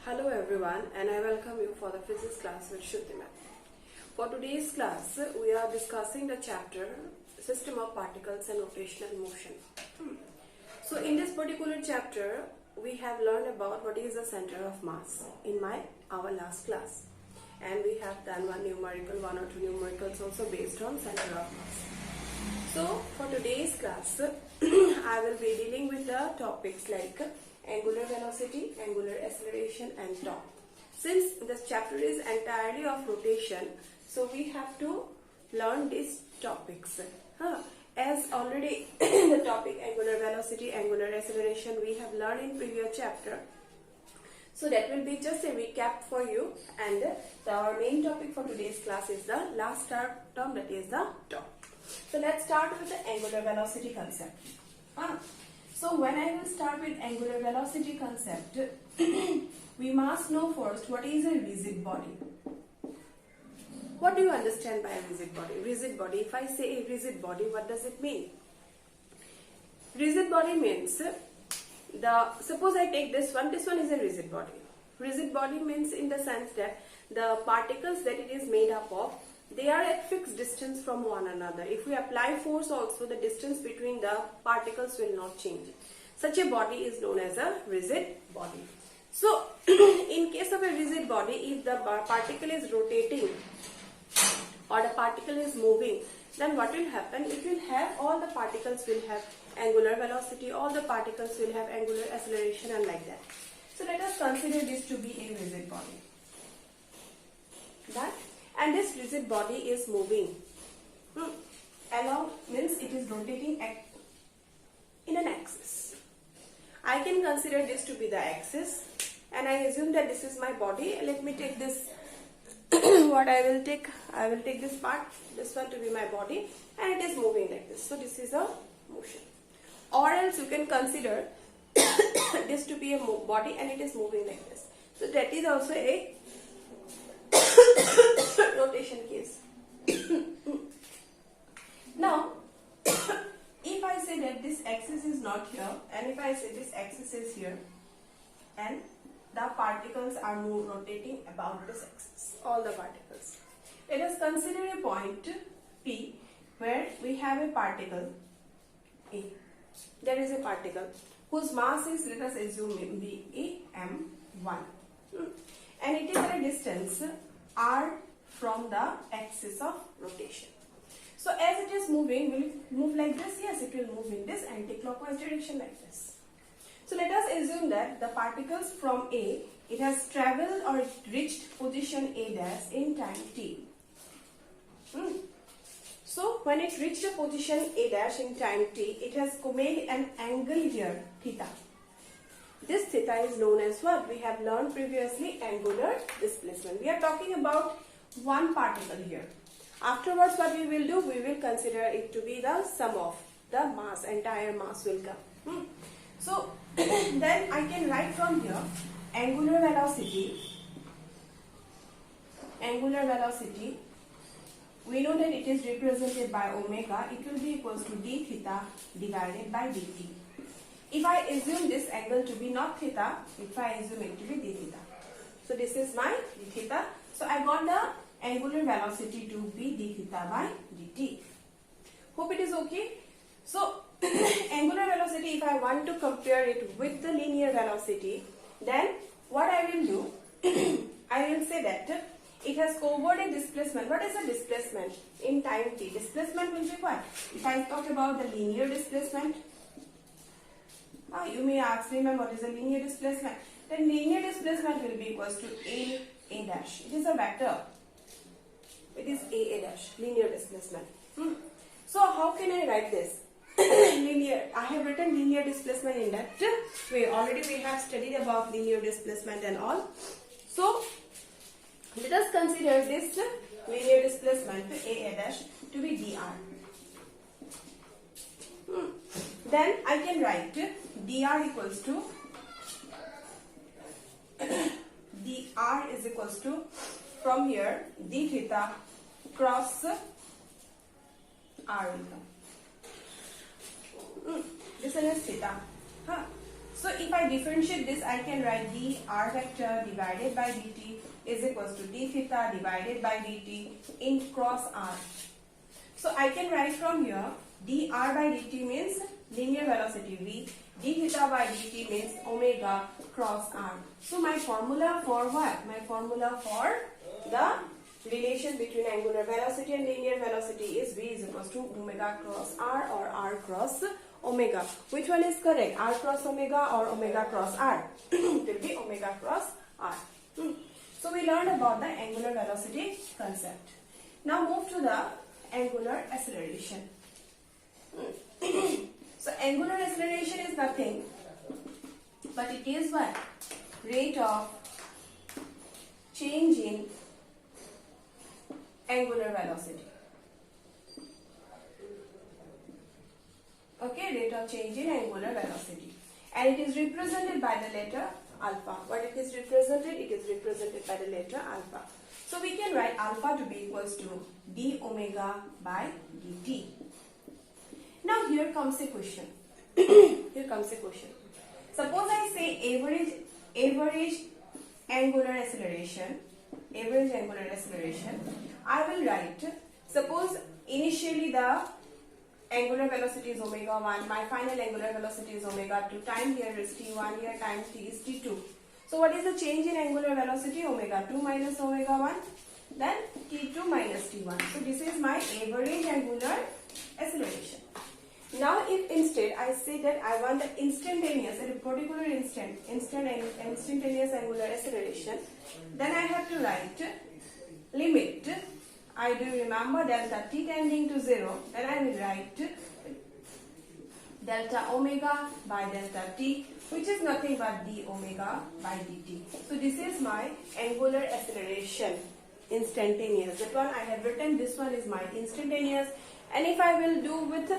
Hello everyone, and I welcome you for the physics class with Shruti ma'am. For today's class, we are discussing the chapter System of Particles and Rotational Motion. So in this particular chapter, we have learned about what is the center of mass in our last class, and we have done one or two numericals also based on center of mass. So for today's class, I will be dealing with the topics like angular velocity, angular acceleration and torque. Since this chapter is entirely of rotation, so we have to learn these topics. As already the topic angular velocity, angular acceleration we have learned in previous chapter. So that will be just a recap for you, and our main topic for today's class is the last term, that is the torque. So let's start with the angular velocity concept. So when I will start with angular velocity concept, we must know first what is a rigid body. What do you understand by a rigid body? Rigid body, if I say a rigid body, what does it mean? Rigid body means, suppose I take this one is a rigid body. Rigid body means in the sense that the particles that it is made up of, they are at fixed distance from one another. If we apply force also, the distance between the particles will not change. Such a body is known as a rigid body. So, in case of a rigid body, if the particle is rotating or the particle is moving, then what will happen? It will have, all the particles will have angular velocity, all the particles will have angular acceleration, and like that. So, let us consider this to be a rigid body. That, and this rigid body is moving along, means it is rotating in an axis. I can consider this to be the axis, and I assume that this is my body. Let me take this. What I will take this part, this one to be my body, and it is moving like this. So this is a motion. Or else you can consider this to be a body and it is moving like this. So that is also a rotation case. Now, if I say that this axis is not here, and if I say this axis is here, and the particles are rotating about this axis, all the particles. Let us consider a point P where we have a particle A. There is a particle whose mass is, let us assume, be m1, and it is at a distance r from the axis of rotation. So as it is moving, will it move like this? Yes, it will move in this anti-clockwise direction like this. So let us assume that the particles from A, it has traveled or reached position A dash in time t. So when it reached a position A dash in time t, it has made an angle here, theta. This theta is known as what? We have learned previously, angular displacement. We are talking about one particle here. Afterwards, what we will do? We will consider it to be the sum of the mass, entire mass will come. So then I can write from here angular velocity. Angular velocity, we know that it is represented by omega. It will be equals to d theta divided by dt. If I assume this angle to be not theta, if I assume it to be d theta. So this is my d theta. So I got the angular velocity to be d theta by dt. Hope it is okay. So angular velocity, if I want to compare it with the linear velocity, then what I will do, I will say that it has covered a displacement. What is a displacement? In time t, displacement will be what? If I talk about the linear displacement, you may ask me, ma'am, what is a linear displacement? Then linear displacement will be equals to a dash. It is a vector. It is a dash, linear displacement. So how can I write this? Linear. I have written linear displacement in that way. Already we have studied about linear displacement and all. So let us consider this linear displacement a dash to be dr. Then I can write dr equals to dr is equals to, from here, d theta cross r will come. This is theta. So if I differentiate this, I can write dr vector divided by dt is equals to d theta divided by dt in cross r. So I can write from here dr by dt means linear velocity v, d theta by dt means omega cross r. So my formula for what? My formula for the relation between angular velocity and linear velocity is v is equals to omega cross r or r cross omega. Which one is correct? R cross omega or omega cross r? It will be omega cross r. So we learned about the angular velocity concept. Now move to the angular acceleration. So angular acceleration is nothing but it is what? Rate of change in angular velocity. Okay, rate of change in angular velocity. And it is represented by the letter alpha. What it is represented? It is represented by the letter alpha. So we can write alpha to be equals to d omega by dt. Now here comes a question. Here comes a question. Suppose I say average angular acceleration. Average angular acceleration. I will write. Suppose initially the angular velocity is omega 1. My final angular velocity is omega 2. Time here is t1. Here time t is t2. So what is the change in angular velocity? Omega 2 minus omega 1. Then t2 minus t1. So this is my average angular acceleration. Now if instead I say that I want the instantaneous, at a particular instantaneous angular acceleration, then I have to write limit. I do remember delta t tending to 0, then I will write delta omega by delta t, which is nothing but d omega by dt. So this is my angular acceleration, instantaneous. That one I have written, this one is my instantaneous. And if I will do with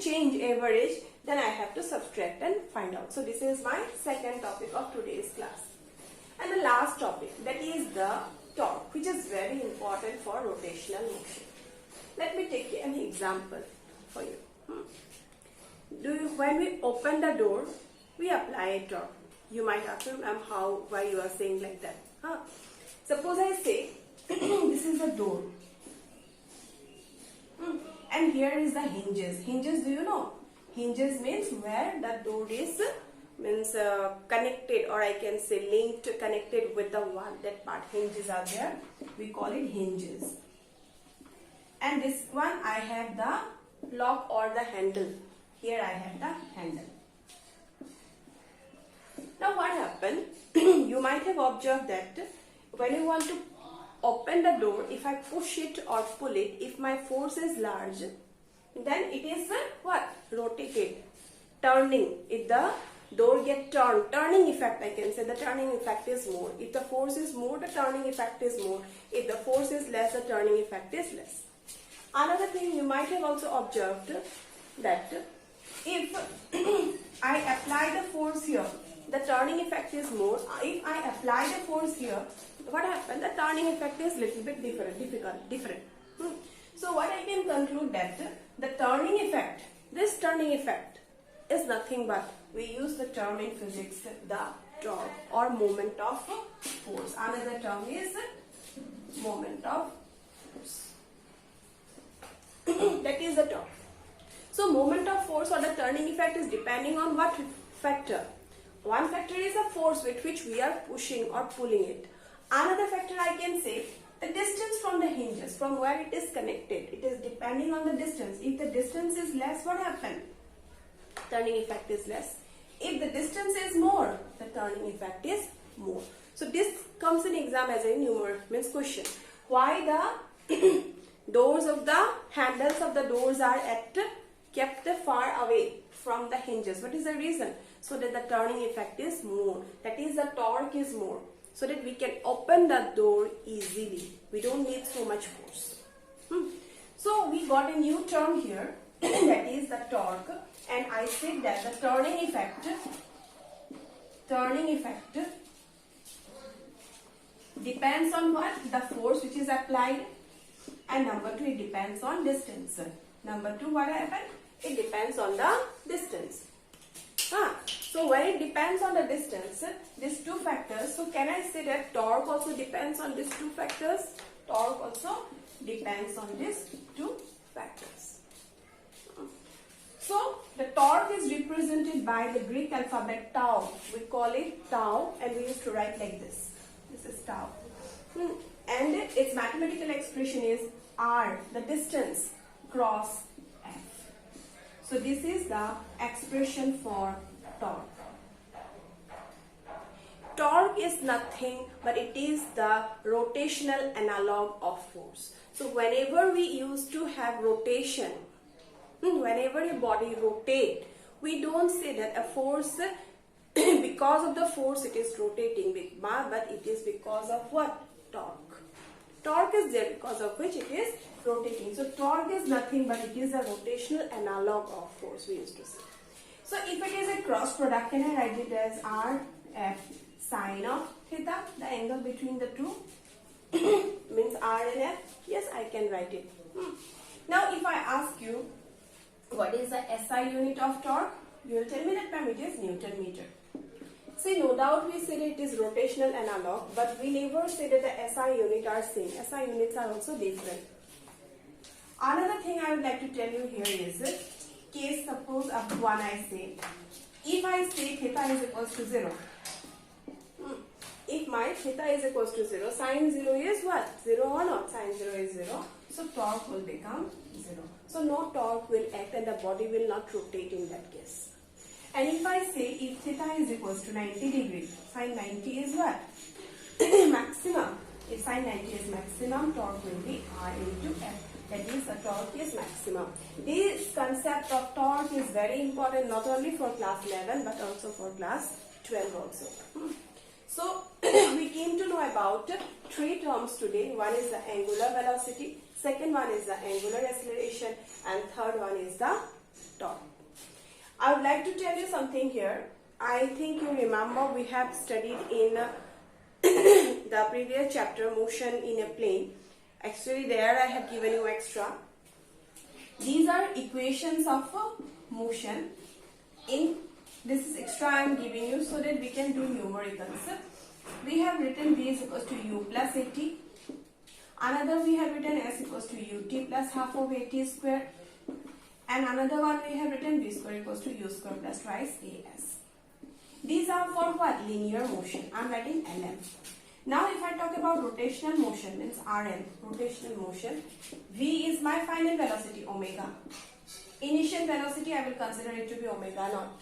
change average, then I have to subtract and find out. So this is my second topic of today's class. And the last topic, that is the torque, which is very important for rotational motion. Let me take an example for you. When we open the door, we apply a torque. You might ask me, why you are saying like that? Suppose I say, this is the door. And here is the hinges. Hinges, do you know? Hinges means where the door is connected, or I can say linked, connected with the wall. That part, hinges are there. We call it hinges. And this one I have the lock or the handle. Here I have the handle. Now what happened? You might have observed that when you want to open the door, if I push it or pull it, if my force is large, then it is what? Rotated, turning. If the door gets turned, turning effect, I can say the turning effect is more. If the force is more, the turning effect is more. If the force is less, the turning effect is less. Another thing you might have also observed that if I apply the force here, the turning effect is more. If I apply the force here, what happens? The turning effect is little bit different. So what I can conclude that the turning effect, this turning effect is nothing but, we use the term in physics, the torque or moment of force. Another term is moment of force. That is the torque. So moment of force or the turning effect is depending on what factor? One factor is the force with which we are pushing or pulling it. Another factor I can say the distance from the hinges, from where it is connected. It is depending on the distance. If the distance is less, what happens? Turning effect is less. If the distance is more, the turning effect is more. So this comes in exam as a numerical question. Why the doors of the handles of the doors are kept far away from the hinges? What is the reason? So that the turning effect is more. That is, the torque is more. So that we can open the door easily. We don't need so much force. So we got a new term here, that is the torque. And I said that the turning effect depends on what? The force which is applied. And number 2, it depends on distance. Number 2, what happened? It depends on the distance. So So when it depends on the distance, these two factors, so can I say that torque also depends on these two factors? Torque also depends on these two factors. So the torque is represented by the Greek alphabet tau. We call it tau and we used to write like this. This is tau. And its mathematical expression is R, the distance, cross F. So this is the expression for torque. Torque is nothing but it is the rotational analog of force. So whenever we used to have rotation, whenever a body rotates, we don't say that a force, because of the force it is rotating, but it is because of what? Torque. Torque is there because of which it is rotating. So torque is nothing but it is a rotational analog of force, we used to say. So if it is a cross product, can I write it as R F sine of theta, the angle between the two? Means R and F? Yes, I can write it. Now if I ask you, what is the SI unit of torque? You will tell me that ma'am, it is Newton meter. See, no doubt we say that it is rotational analog, but we never say that the SI unit are same. SI units are also different. Another thing I would like to tell you here is, case suppose of one I say, if I say theta is equals to 0, if my theta is equals to 0, sine 0 is what? 0 or not? Sine 0 is 0. So torque will become 0. So no torque will act and the body will not rotate in that case. And if I say if theta is equals to 90 degrees, sine 90 is what? Maximum. If sine 90 is maximum, torque will be R into F. That is, the torque is maximum. This concept of torque is very important not only for class 11 but also for class 12 also. So we came to know about three terms today. One is the angular velocity, second one is the angular acceleration, and third one is the torque. I would like to tell you something here. I think you remember we have studied in the previous chapter motion in a plane. Actually there I have given you extra. These are equations of motion. This is extra I am giving you so that we can do numericals. We have written v is equals to u plus at. Another we have written s equals to ut plus half of at square. And another one we have written v square equals to u square plus twice as. These are for what? Linear motion. I am writing lm. Now if I talk about rotational motion, means rm, rotational motion, v is my final velocity omega. Initial velocity I will consider it to be omega naught.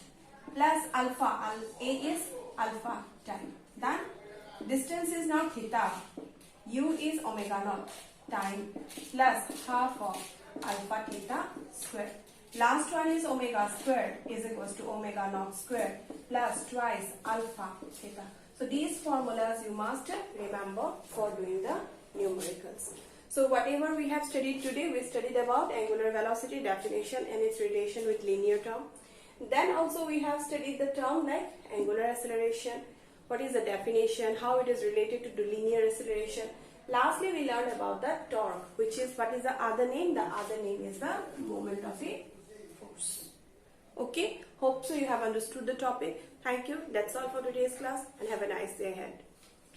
Plus alpha, a is alpha time. Then distance is now theta, u is omega naught time plus half of alpha theta square. Last one is omega square is equals to omega naught square plus twice alpha theta. So these formulas you must remember for doing the numericals. So whatever we have studied today, we studied about angular velocity definition and its relation with linear term. Then also we have studied the term like angular acceleration, what is the definition, how it is related to the linear acceleration. Lastly, we learned about the torque, which is what is the other name? The other name is the moment of a force. Okay, hope so you have understood the topic. Thank you. That's all for today's class and have a nice day ahead.